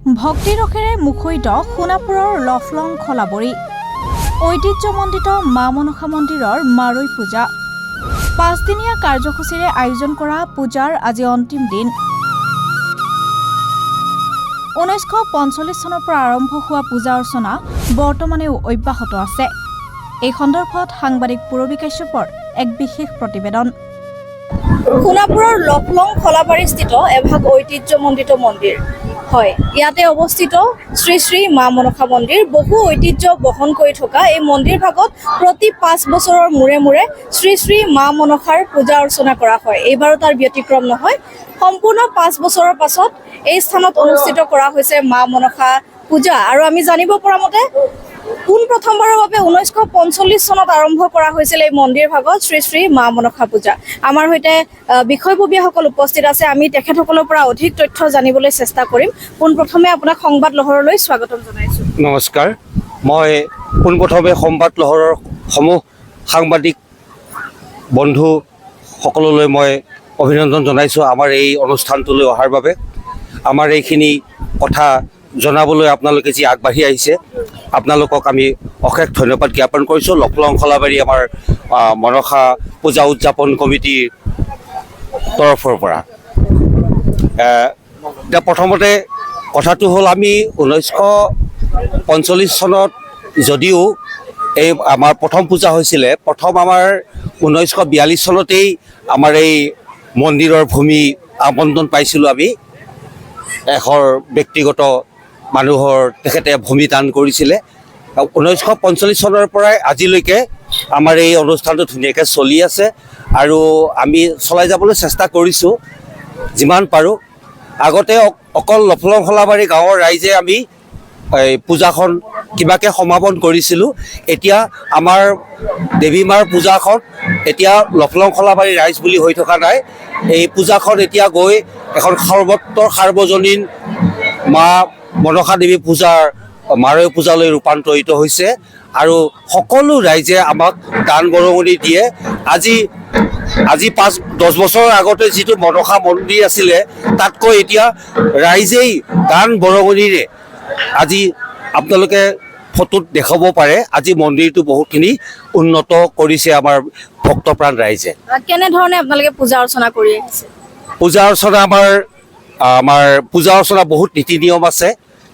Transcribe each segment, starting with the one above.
ভক্তিৰসেৰে মুখৰিত সোণাপুৰৰ লফলং খলাবৰী ঐতিহ্যমণ্ডিত মা মনসা মন্দিৰৰ মাৰৈ পূজা ৫দিনীয়া কাৰ্যসূচীৰে আয়োজন কৰা পূজাৰ আজি অন্তিম দিন ১৯৪৫ চনৰ পৰা আৰম্ভ হোৱা পূজা অৰ্চনা বৰ্তমানেও অব্যাহত আছে। এই সন্দৰ্ভত সাংবাদিক পূৰবী কাশ্যপৰ এক বিশেষ প্ৰতিবেদন। সোণাপুৰৰ লফলং খলাবাৰীস্থিত এভাগ ঐতিহ্যমণ্ডিত মন্দিৰ হয়। ইয়াতে অৱস্থিত শ্ৰী শ্ৰী মা মনসা মন্দিৰ। বহু ঐতিহ্য বহন কৰি থকা এই মন্দিৰ ভাগত প্ৰতি ৫ বছৰৰ মূৰে মূৰে শ্ৰী শ্ৰী মা মনসাৰ পূজা অৰ্চনা কৰা হয়। এইবাৰো তাৰ ব্যতিক্ৰম নহয়। সম্পূৰ্ণ ৫ বছৰৰ পাছত এই স্থানত অনুষ্ঠিত কৰা হৈছে মা মনসা পূজা। আৰু আমি জানিব পৰা মতে পোনপ্ৰথমবাৰৰ বাবে ১৯৪৫ চনত আৰম্ভ কৰা হৈছিল এই মন্দিৰ ভাগত শ্ৰী শ্ৰী মা মনসা পূজা। আমাৰ সৈতে বিষয়ববীয়াসকল উপস্থিত আছে। আমি তেখেতসকলৰ পৰা অধিক তথ্য জানিবলৈ চেষ্টা কৰিম। পোনপ্ৰথমে আপোনাক সংবাদ লহৰলৈ স্বাগতম জনাইছোঁ। নমস্কাৰ, মই পোনপ্ৰথমে সংবাদ লহৰৰ সমূহ সাংবাদিক বন্ধু সকললৈ মই অভিনন্দন জনাইছোঁ আমাৰ এই অনুষ্ঠানটোলৈ অহাৰ বাবে। আমাৰ এইখিনি কথা জনাবলৈ আপোনালোকে যি আগবাঢ়ি আহিছে আপোনালোকক আমি অশেষ ধন্যবাদ জ্ঞাপন কৰিছোঁ। লফলং খলাবাৰী আমাৰ মনসা পূজা উদযাপন কমিটিৰ তৰফৰ পৰা। এতিয়া প্ৰথমতে কথাটো হ'ল আমি ১৯৪৫ চনত যদিও এই আমাৰ প্ৰথম পূজা হৈছিলে, প্ৰথম আমাৰ ১৯৪২ চনতেই আমাৰ এই মন্দিৰৰ ভূমি আবণ্টন পাইছিলোঁ আমি। এঘৰ ব্যক্তিগত মানুহৰ তেখেতে ভূমি দান কৰিছিলে। ১৯৪৫ চনৰ পৰাই আজিলৈকে আমাৰ এই অনুষ্ঠানটো ধুনীয়াকৈ চলি আছে আৰু আমি চলাই যাবলৈ চেষ্টা কৰিছোঁ যিমান পাৰোঁ। আগতে অকল লফলং খলাবাৰী গাঁৱৰ ৰাইজে আমি এই পূজাখন কিবাকৈ সমাপন কৰিছিলোঁ। এতিয়া আমাৰ দেৱী মাৰ পূজাখন এতিয়া লফলং খলাবাৰী ৰাইজ বুলি হৈ থকা নাই। এই পূজাখন এতিয়া গৈ এখন সৰ্বত্ৰ সাৰ্বজনীন মা মনসা দেৱী পূজাৰ মাৰৈ পূজালৈ ৰূপান্তৰিত হৈছে আৰু সকলো ৰাইজে আমাক দান বৰঙণি দিয়ে। আজি ৫-১০ বছৰৰ আগতে যিটো মনসা মন্দিৰ আছিলে তাতকৈ এতিয়া ৰাইজেই দান বৰঙণিৰে আজি আপোনালোকে ফটোত দেখাব পাৰে আজি মন্দিৰটো বহুতখিনি উন্নত কৰিছে আমাৰ ভক্তপ্ৰাণ ৰাইজে। কেনেধৰণে আপোনালোকে পূজা অৰ্চনা কৰি আহিছে? পূজা অৰ্চনা আমাৰ পূজা অৰ্চনা বহুত নীতি নিয়ম আছে।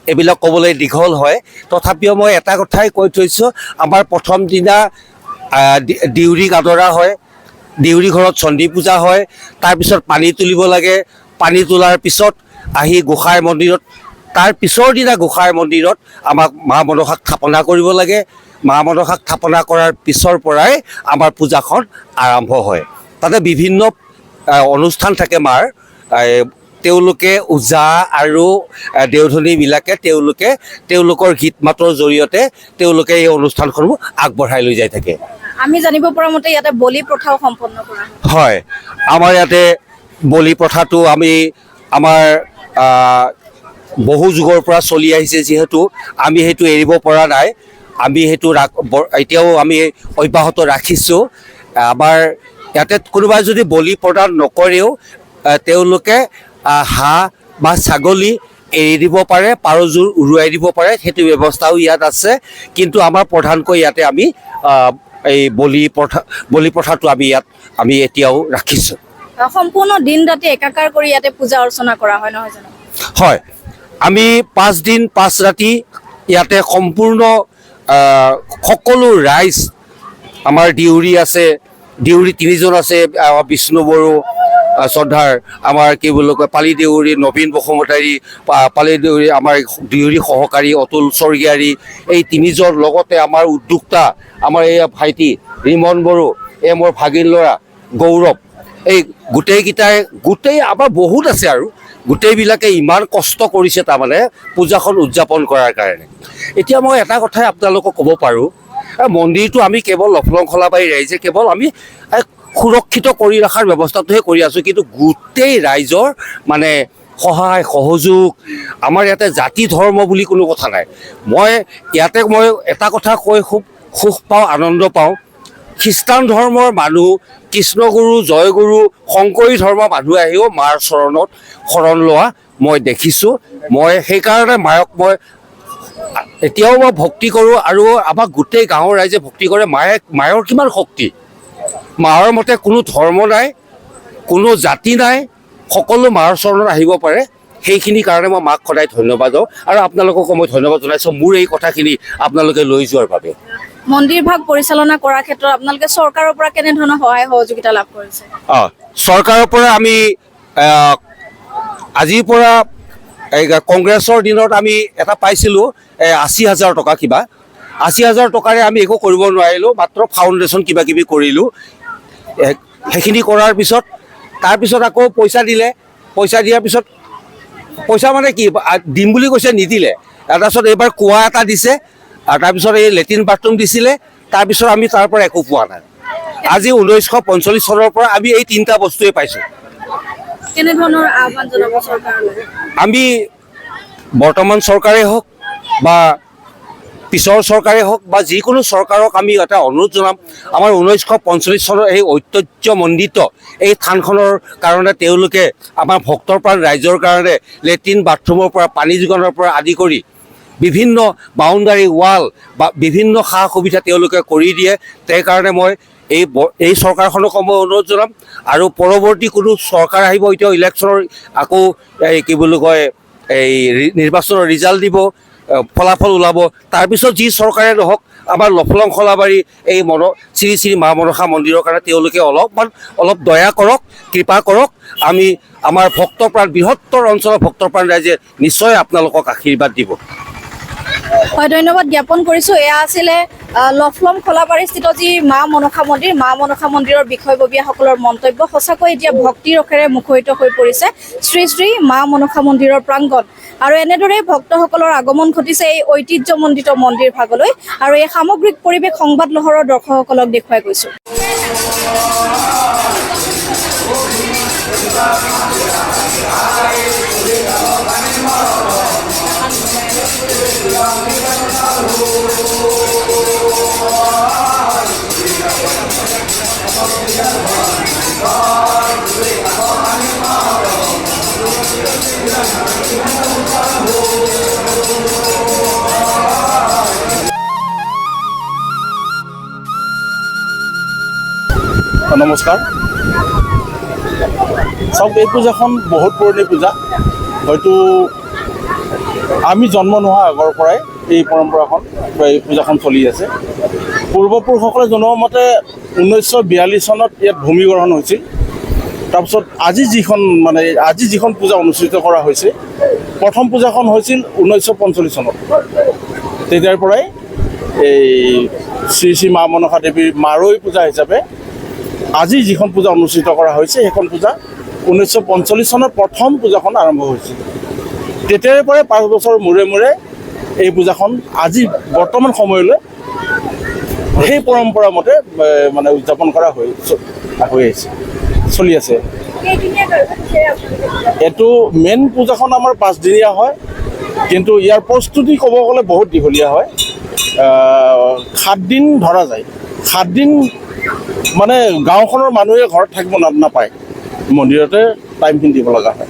এইবিলাক ক'বলৈ দীঘল হয়, তথাপিও মই এটা কথাই কৈ থৈছোঁ। আমাৰ প্ৰথম দিনা দেউৰীক আদৰা হয়, দেউৰী ঘৰত চণ্ডী পূজা হয়। তাৰপিছত পানী তুলিব লাগে। পানী তোলাৰ পিছত আহি গোঁসাই মন্দিৰত, তাৰ পিছৰ দিনা গোঁসাই মন্দিৰত আমাক মা মনসাক থাপনা কৰিব লাগে। মা মনসাক থাপনা কৰাৰ পিছৰ পৰাই আমাৰ পূজাখন আৰম্ভ হয়। তাতে বিভিন্ন অনুষ্ঠান থাকে মাৰ। তেওঁলোকে ওজা আৰু দেওধনীবিলাকে তেওঁলোকৰ গীত মাতৰ জৰিয়তে তেওঁলোকে এই অনুষ্ঠানসমূহ আগবঢ়াই লৈ যাই থাকে। আমি জানিব পৰা মতে ইয়াতে বলি প্ৰথাও সম্পন্ন কৰা হয়। আমাৰ ইয়াতে বলি প্ৰথাটো আমাৰ বহু যুগৰ পৰা চলি আহিছে, যিহেতু আমি সেইটো এৰিব পৰা নাই। আমি সেইটো এতিয়াও আমি অব্যাহত ৰাখিছোঁ। আমাৰ ইয়াতে কোনোবাই যদি বলি প্ৰদান নকৰেও তেওঁলোকে হাঁহ বা ছাগলী এৰি দিব পাৰে, পাৰযোৰ উৰুৱাই দিব পাৰে, সেইটো ব্যৱস্থাও ইয়াত আছে। কিন্তু আমাৰ প্ৰধানকৈ ইয়াতে আমি এই বলি প্ৰথাটো আমি এতিয়াও ৰাখিছোঁ। সম্পূৰ্ণ দিন ৰাতি একাকাৰ কৰি ইয়াতে পূজা অৰ্চনা কৰা হয়, নহয় জানো? হয়। আমি ৫ দিন ৫ ৰাতি ইয়াতে সম্পূৰ্ণ সকলো ৰাইজ, আমাৰ দেউৰী আছে, দেউৰী ৩জন আছে। বিষ্ণু বড়ো শ্ৰদ্ধাৰ আমাৰ কি বুলি কয় পালি দেউৰী, নবীন বসুমতাৰী, পালি দেউৰী, আমাৰ দেউৰী সহকাৰী অতুল স্বৰ্গীয়াৰী, এই ৩জন, লগতে আমাৰ উদ্যোক্তা আমাৰ এই ভাইটি ৰিমন বড়ো, এই মোৰ ভাগিন ল'ৰা গৌৰৱ, এই গোটেই আমাৰ বহুত আছে আৰু গোটেইবিলাকে ইমান কষ্ট কৰিছে তাৰমানে পূজাখন উদযাপন কৰাৰ কাৰণে। এতিয়া মই এটা কথাই আপোনালোকক ক'ব পাৰোঁ, মন্দিৰটো আমি কেৱল লফলং খলাবাৰী ৰাইজে কেৱল আমি সুৰক্ষিত কৰি ৰখাৰ ব্যৱস্থাটোহে কৰি আছোঁ, কিন্তু গোটেই ৰাইজৰ মানে সহায় সহযোগ, আমাৰ ইয়াতে জাতি ধৰ্ম বুলি কোনো কথা নাই। মই এটা কথা কৈ খুব সুখ পাওঁ, আনন্দ পাওঁ। খ্ৰীষ্টান ধৰ্মৰ মানুহ, কৃষ্ণগুৰু, জয়গুৰু, শংকৰী ধৰ্মৰ মানুহ আহিও মাৰ চৰণত শৰণ লোৱা মই দেখিছোঁ। মই সেইকাৰণে মায়ক মই এতিয়াও মই ভক্তি কৰোঁ আৰু আমাক গোটেই গাঁৱৰ ৰাইজে ভক্তি কৰে। মায়ৰ কিমান শক্তি, মাৰ মতে কোনো ধৰ্ম নাই, কোনো জাতি নাই, সকলো মাৰ চৰণত আহিব পাৰে। সেইখিনি কাৰণে মই মাক সদায় ধন্যবাদ দিওঁ আৰু আপোনালোককো মই ধন্যবাদ জনাইছোঁ মোৰ এই কথাখিনি আপোনালোকে লৈ যোৱাৰ বাবে। মন্দিৰ ভাগ পৰিচালনা কৰাৰ ক্ষেত্ৰত আপোনালোকে চৰকাৰৰ পৰা কেনেধৰণৰ সহায় সহযোগিতা লাভ কৰিছে? চৰকাৰৰ পৰা আমি আজিৰ পৰা কংগ্ৰেছৰ দিনত আমি এটা পাইছিলোঁ 80,000 টকা কিবা। 80,000 টকাৰে আমি একো কৰিব নোৱাৰিলোঁ, মাত্ৰ ফাউণ্ডেশ্যন কিবা কিবি কৰিলোঁ। সেইখিনি কৰাৰ পিছত তাৰপিছত আকৌ পইচা দিলে। পইচা দিয়াৰ পিছত পইচা মানে কি দিম বুলি কৈছে, নিদিলে। তাৰপিছত এইবাৰ কুঁৱা এটা দিছে আৰু তাৰপিছত এই লেট্ৰিন বাথৰুম দিছিলে। তাৰপিছত আমি তাৰ পৰা একো পোৱা নাই। আজি 1945 চনৰ পৰা আমি এই 3টা বস্তুৱে পাইছোঁ। কেনেধৰণৰ আহ্বান জনাব চৰকাৰলৈ? আমি বৰ্তমান চৰকাৰেই হওক বা পিছৰ চৰকাৰেই হওক বা যিকোনো চৰকাৰক আমি এটা অনুৰোধ জনাম, আমাৰ 1945 চনৰ এই ঐতিহ্যমণ্ডিত এই থানখনৰ কাৰণে তেওঁলোকে আমাৰ ভক্তৰ প্ৰাণ ৰাইজৰ কাৰণে লেট্ৰিন বাথৰুমৰ পৰা পানী যোগানৰ পৰা আদি কৰি বিভিন্ন বাউণ্ডাৰী ৱাল বা বিভিন্ন সা সুবিধা তেওঁলোকে কৰি দিয়ে। সেইকাৰণে মই এই চৰকাৰখনকো মই অনুৰোধ জনাম আৰু পৰৱৰ্তী কোনো চৰকাৰ আহিব, এতিয়া ইলেকশ্যনৰ আকৌ কি বুলি কয় এই নিৰ্বাচনৰ ৰিজাল্ট দিব, ফলাফল ওলাব। তাৰপিছত যি চৰকাৰে নহওক আমাৰ লফলং খলাবাৰী এই শ্ৰী শ্ৰী মা মনসা মন্দিৰৰ কাৰণে তেওঁলোকে অলপ দয়া কৰক, কৃপা কৰক। আমি আমাৰ ভক্তপ্ৰাণ বৃহত্তৰ অঞ্চলৰ ভক্তপ্ৰাণ ৰাইজে নিশ্চয় আপোনালোকক আশীৰ্বাদ দিব। হয়, ধন্যবাদ জ্ঞাপন কৰিছোঁ। এয়া আছিলে লফলং খলাবাৰীস্থিত যি মা মনসা মন্দিৰৰ বিষয়ববীয়াসকলৰ মন্তব্য। সঁচাকৈ এতিয়া ভক্তি ৰসেৰে মুখৰিত হৈ পৰিছে শ্ৰী শ্ৰী মা মনসা মন্দিৰৰ প্ৰাংগণ। আৰু এনেদৰে ভক্তসকলৰ আগমন ঘটিছে এই ঐতিহ্যমণ্ডিত মন্দিৰ ভাগলৈ। আৰু এই সামগ্ৰিক পৰিৱেশ সংবাদ লহৰৰ দৰ্শকসকলক দেখুৱাই গৈছোঁ। নমস্কাৰ। চাওক, এই পূজাখন বহুত পুৰণি পূজা। হয়তো আমি জন্ম নোহোৱা আগৰ পৰাই এই পৰম্পৰাখন এই পূজাখন চলি আছে। পূৰ্বপুৰুষসকলে জনোৱা মতে 1942 চনত ইয়াত ভূমিগ্ৰহণ হৈছিল। তাৰপিছত আজি যিখন পূজা অনুষ্ঠিত কৰা হৈছে, প্ৰথম পূজাখন হৈছিল 1945 চনত। তেতিয়াৰ পৰাই এই শ্ৰী শ্ৰী মা মনসা দেৱীৰ মাৰৈ পূজা হিচাপে আজি যিখন পূজা অনুষ্ঠিত কৰা হৈছে, সেইখন পূজা 1945 চনত প্ৰথম পূজাখন আৰম্ভ হৈছিল। তেতিয়াৰে পৰাই 5 বছৰ মূৰে মূৰে এই পূজাখন আজি বৰ্তমান সময়লৈ সেই পৰম্পৰা মতে উদযাপন কৰা হৈ আহিছে, চলি আছে। এইটো মেইন পূজাখন আমাৰ 5 দিনীয়া হয়, কিন্তু ইয়াৰ প্ৰস্তুতি ক'ব গ'লে বহুত দীঘলীয়া হয়। 7 দিন ধৰা যায়। 7 দিন মানে গাঁওখনৰ মানুহে ঘৰত থাকিব নাপায়, মন্দিৰতে টাইমখিনি দিব লগা হয়।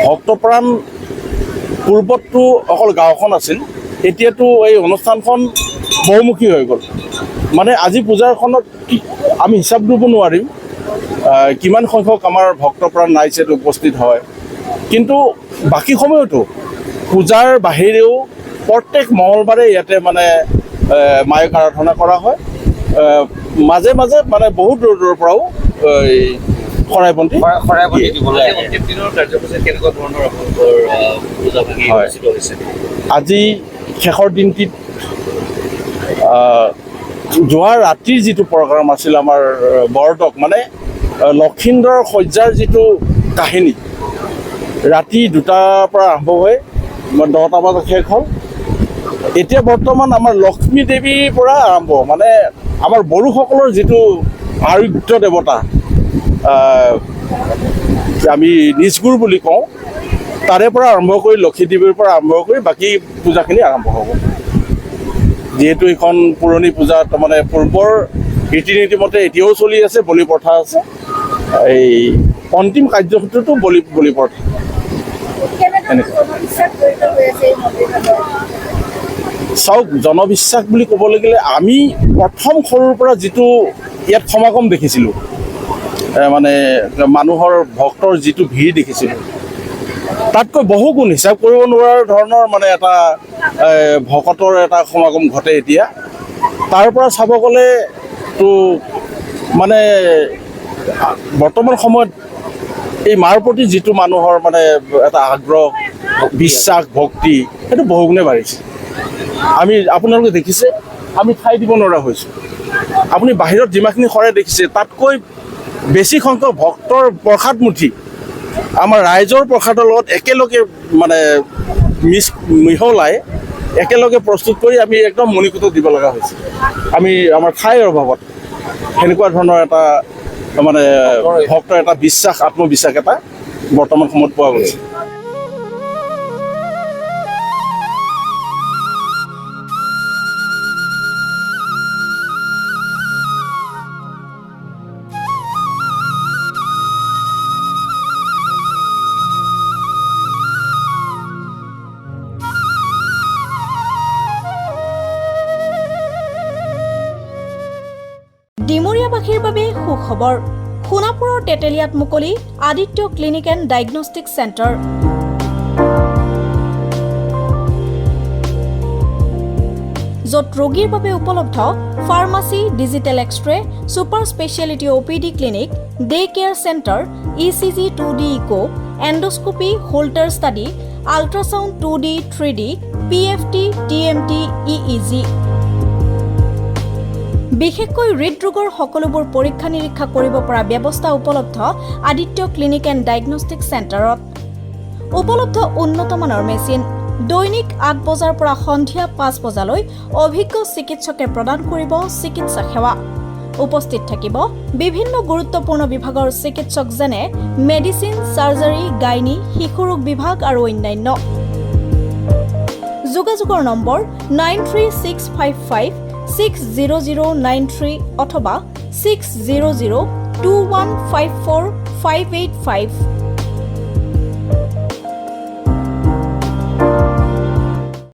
ভক্তপ্ৰাণ পূৰ্বততো অকল গাঁওখন আছিল, এতিয়াতো এই অনুষ্ঠানখন বহুমুখী হৈ গ'ল। মানে আজি পূজাখনত আমি হিচাপ দিব নোৱাৰিম কিমান সংখ্যক আমাৰ ভক্তপ্ৰাণ ৰাইজে উপস্থিত হয়। কিন্তু বাকী সময়তো পূজাৰ বাহিৰেও প্ৰত্যেক মঙলবাৰে ইয়াতে মায়ক আৰাধনা কৰা হয়। মাজে মাজে বহুত দূৰৰ দূৰৰ পৰাও শৰাই বন্তি আজি শেষৰ দিনটিত যোৱা ৰাতিৰ যিটো প্ৰগ্ৰাম আছিল আমাৰ বৰদক লক্ষীন্দৰ শয্যাৰ যিটো কাহিনী, ৰাতি 2টাৰ পৰা আৰম্ভ হৈ 10টা বজাত শেষ হ'ল। এতিয়া বৰ্তমান আমাৰ লক্ষ্মী দেৱীৰ পৰা আৰম্ভ আমাৰ বড়োসকলৰ যিটো আৰোগ্য দেৱতা আমি নিজগুৰ বুলি কওঁ, তাৰে পৰা আৰম্ভ কৰি লক্ষী দেৱীৰ পৰা আৰম্ভ কৰি বাকী পূজাখিনি আৰম্ভ হ'ব। যিহেতু এইখন পুৰণি পূজা, পূৰ্বৰ ৰীতি নীতি মতে এতিয়াও চলি আছে, বলি প্ৰথা আছে। এই অন্তিম কাৰ্যসূচীটো বলি প্ৰথা। চাওক, জনবিশ্বাস বুলি ক'বলৈ গ'লে আমি প্ৰথম সৰুৰ পৰা যিটো ইয়াত সমাগম দেখিছিলোঁ, মানে মানুহৰ ভক্তৰ যিটো ভিৰ দেখিছিলোঁ, তাতকৈ বহু গুণ হিচাপ কৰিব নোৱাৰা ধৰণৰ মানে এটা ভকতৰ এটা সমাগম ঘটে এতিয়া। তাৰ পৰা চাব গ'লে তো মানে বৰ্তমান সময়ত এই মাৰ প্ৰতি যিটো মানুহৰ মানে এটা আগ্ৰহ, বিশ্বাস, ভক্তি, সেইটো বহুগুণে বাঢ়িছে। আপোনালোকে দেখিছে, আমি ঠাই দিব নোৱাৰা হৈছোঁ। আপুনি বাহিৰত যিমানখিনি শৰাই দেখিছে, তাতকৈ বেছি সংখ্যক ভক্তৰ প্ৰসাদমুঠি আমাৰ ৰাইজৰ প্ৰসাদৰ লগত একেলগে মানে মিহলাই একেলগে প্ৰস্তুত কৰি আমি একদম মণিকূটত দিব লগা হৈছে। আমি আমাৰ ঠাইৰ অভাৱত সেনেকুৱা ধৰণৰ এটা মানে ভক্তৰ এটা বিশ্বাস, আত্মবিশ্বাস এটা বৰ্তমান সময়ত পোৱা গৈছে। ডিমৰীয়াবাসীৰ বাবে সুখবৰ। সোণাপুৰৰ তেতেলিয়াত মুকলি Aditya clinic and diagnostic centre. য'ত ৰোগীৰ বাবে উপলব্ধ pharmacy, digital x-ray, super speciality OPD clinic, day care centre, ECG 2D echo, endoscopy, holter study, ultrasound 2D, 3D, PFT, TMT, EEG। বিশেষকৈ হৃদৰোগৰ সকলোবোৰ পৰীক্ষা নিৰীক্ষা কৰিব পৰা ব্যৱস্থা উপলব্ধ আদিত্য ক্লিনিক এণ্ড ডায়েগনষ্টিক চেণ্টাৰত। উপলব্ধ উন্নতমানৰ মেচিন। দৈনিক 8 বজাৰ পৰা সন্ধিয়া 5 বজালৈ অভিজ্ঞ চিকিৎসকে প্ৰদান কৰিব চিকিৎসা সেৱা। উপস্থিত থাকিব বিভিন্ন গুৰুত্বপূৰ্ণ বিভাগৰ চিকিৎসক যেনে মেডিচিন, চাৰ্জাৰী, গাইনী, শিশুৰোগ বিভাগ আৰু অন্যান্য। যোগাযোগৰ নম্বৰ 9365560093 অথবা 6002154585।